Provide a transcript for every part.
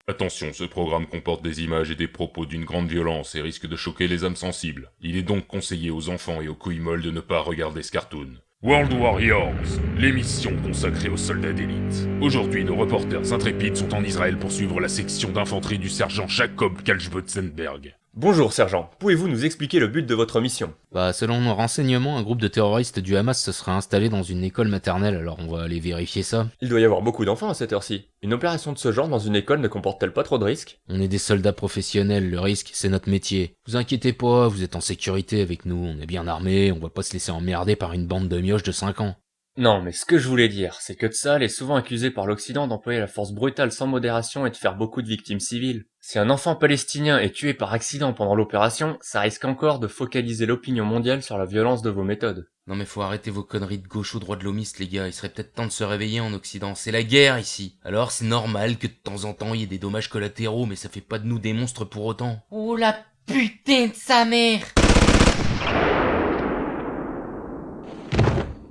Attention, ce programme comporte des images et des propos d'une grande violence et risque de choquer les âmes sensibles. Il est donc conseillé aux enfants et aux couilles molles de ne pas regarder ce cartoon. World Warriors, l'émission consacrée aux soldats d'élite. Aujourd'hui, nos reporters intrépides sont en Israël pour suivre la section d'infanterie du sergent Jacob Kalschbotzenberg. Bonjour sergent, pouvez-vous nous expliquer le but de votre mission? Selon nos renseignements, un groupe de terroristes du Hamas se serait installé dans une école maternelle, alors on va aller vérifier ça. Il doit y avoir beaucoup d'enfants à cette heure-ci. Une opération de ce genre dans une école ne comporte-t-elle pas trop de risques? On est des soldats professionnels, le risque c'est notre métier. Vous inquiétez pas, vous êtes en sécurité avec nous, on est bien armés, on va pas se laisser emmerder par une bande de mioches de 5 ans. Non, mais ce que je voulais dire, c'est que Tsahal est souvent accusé par l'Occident d'employer la force brutale sans modération et de faire beaucoup de victimes civiles. Si un enfant palestinien est tué par accident pendant l'opération, ça risque encore de focaliser l'opinion mondiale sur la violence de vos méthodes. Non mais faut arrêter vos conneries de gauche ou droit de l'homiste les gars, il serait peut-être temps de se réveiller en Occident, c'est la guerre ici. Alors c'est normal que de temps en temps il y ait des dommages collatéraux, mais ça fait pas de nous des monstres pour autant. Oh la putain de sa mère!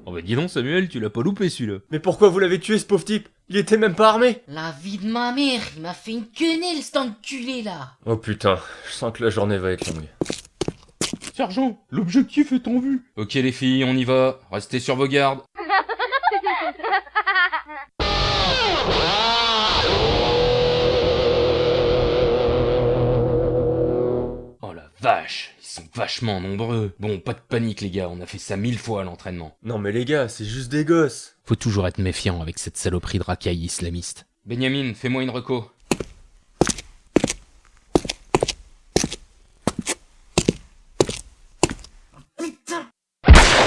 Oh bah dis donc Samuel, tu l'as pas loupé celui-là. Mais pourquoi vous l'avez tué ce pauvre type? Il était même pas armé! La vie de ma mère, il m'a fait une quenelle cet enculé là! Oh putain, je sens que la journée va être longue. Sergent, l'objectif est en vue. Ok les filles, on y va, restez sur vos gardes. Oh la vache, ils sont vachement nombreux. Bon, pas de panique les gars, on a fait ça 1000 fois à l'entraînement. Non mais les gars, c'est juste des gosses. Faut toujours être méfiant avec cette saloperie de racaille islamiste. Benjamin, fais-moi une reco.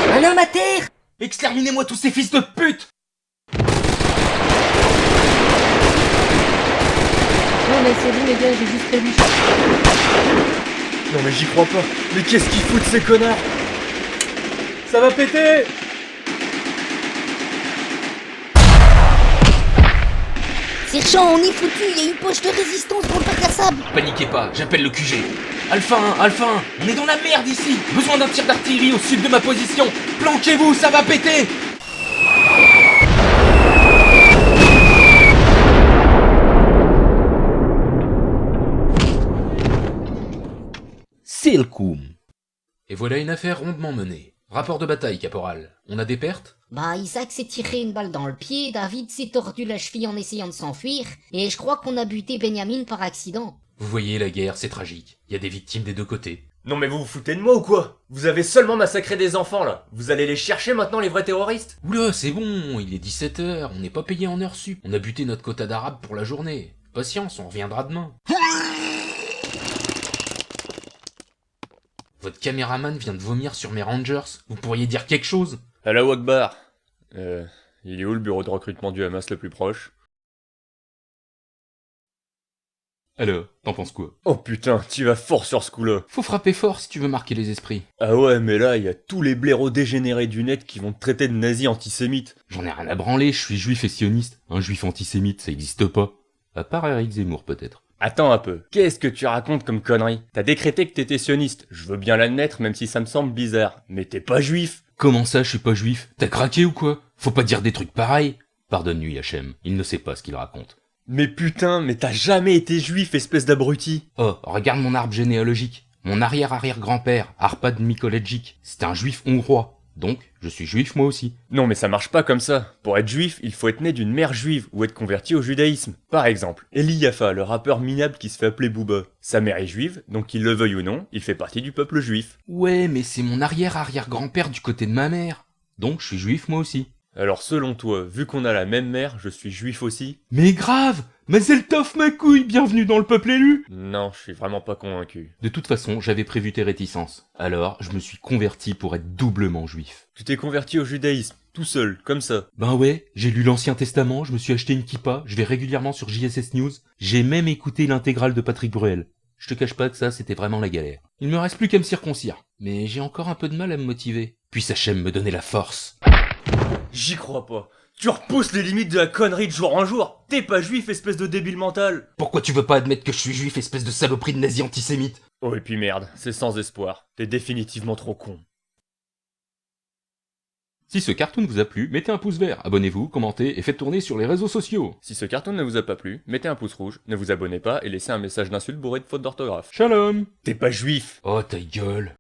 Un homme à terre! Exterminez-moi tous ces fils de pute! Non mais c'est bon les gars, j'ai juste prévu. Non mais j'y crois pas. Mais qu'est-ce qu'ils foutent ces connards? Ça va péter! Sergent, on est foutu, il y a une poche de résistance pour le bac à sable! Paniquez pas, j'appelle le QG. Alpha 1, Alpha 1, on est dans la merde ici. Besoin d'un tir d'artillerie au sud de ma position. Planquez-vous, ça va péter! C'est le coup. Et voilà une affaire rondement menée. Rapport de bataille, caporal. On a des pertes? Bah Isaac s'est tiré une balle dans le pied, David s'est tordu la cheville en essayant de s'enfuir, et je crois qu'on a buté Benjamin par accident. Vous voyez, la guerre, c'est tragique. Il y a des victimes des deux côtés. Non mais vous vous foutez de moi ou quoi? Vous avez seulement massacré des enfants là. Vous allez les chercher maintenant les vrais terroristes? Oula, c'est bon, il est 17h, on n'est pas payé en heure sup. On a buté notre quota d'arabes pour la journée. Patience, on reviendra demain. Votre caméraman vient de vomir sur mes rangers. Vous pourriez dire quelque chose? Allahu Akbar. Il est où le bureau de recrutement du Hamas le plus proche? Alors, t'en penses quoi? Oh putain, tu vas fort sur ce coup-là. Faut frapper fort si tu veux marquer les esprits. Ah ouais, mais là, il y a tous les blaireaux dégénérés du net qui vont te traiter de nazi antisémite. J'en ai rien à branler, je suis juif et sioniste. Un juif antisémite, ça existe pas. À part Eric Zemmour, peut-être. Attends un peu, qu'est-ce que tu racontes comme connerie? T'as décrété que t'étais sioniste, je veux bien l'admettre même si ça me semble bizarre, mais t'es pas juif. Comment ça, je suis pas juif? T'as craqué ou quoi? Faut pas dire des trucs pareils. Pardonne-lui, Hachem, il ne sait pas ce qu'il raconte. Mais putain, mais t'as jamais été juif, espèce d'abruti. Oh, regarde mon arbre généalogique. Mon arrière-arrière-grand-père, Arpad Mikoladjik, c'est un juif hongrois. Donc, je suis juif moi aussi. Non mais ça marche pas comme ça. Pour être juif, il faut être né d'une mère juive ou être converti au judaïsme. Par exemple, Eli Yaffa, le rappeur minable qui se fait appeler Booba. Sa mère est juive, donc qu'il le veuille ou non, il fait partie du peuple juif. Ouais, mais c'est mon arrière-arrière-grand-père du côté de ma mère. Donc, je suis juif moi aussi. Alors selon toi, vu qu'on a la même mère, je suis juif aussi? Mais grave! Mazel tov ma couille, bienvenue dans le peuple élu! Non, je suis vraiment pas convaincu. De toute façon, j'avais prévu tes réticences. Alors, je me suis converti pour être doublement juif. Tu t'es converti au judaïsme, tout seul, comme ça. Ben ouais, j'ai lu l'Ancien Testament, je me suis acheté une kippa, je vais régulièrement sur JSS News, j'ai même écouté l'intégrale de Patrick Bruel. Je te cache pas que ça, c'était vraiment la galère. Il me reste plus qu'à me circoncire. Mais j'ai encore un peu de mal à me motiver. Puisse Hachem me donner la force. J'y crois pas. Tu repousses les limites de la connerie de jour en jour. T'es pas juif, espèce de débile mental. Pourquoi tu veux pas admettre que je suis juif, espèce de saloperie de nazi antisémite? Oh et puis merde, c'est sans espoir. T'es définitivement trop con. Si ce cartoon vous a plu, mettez un pouce vert, abonnez-vous, commentez et faites tourner sur les réseaux sociaux. Si ce cartoon ne vous a pas plu, mettez un pouce rouge, ne vous abonnez pas et laissez un message d'insulte bourré de fautes d'orthographe. Shalom. T'es pas juif! Oh ta gueule.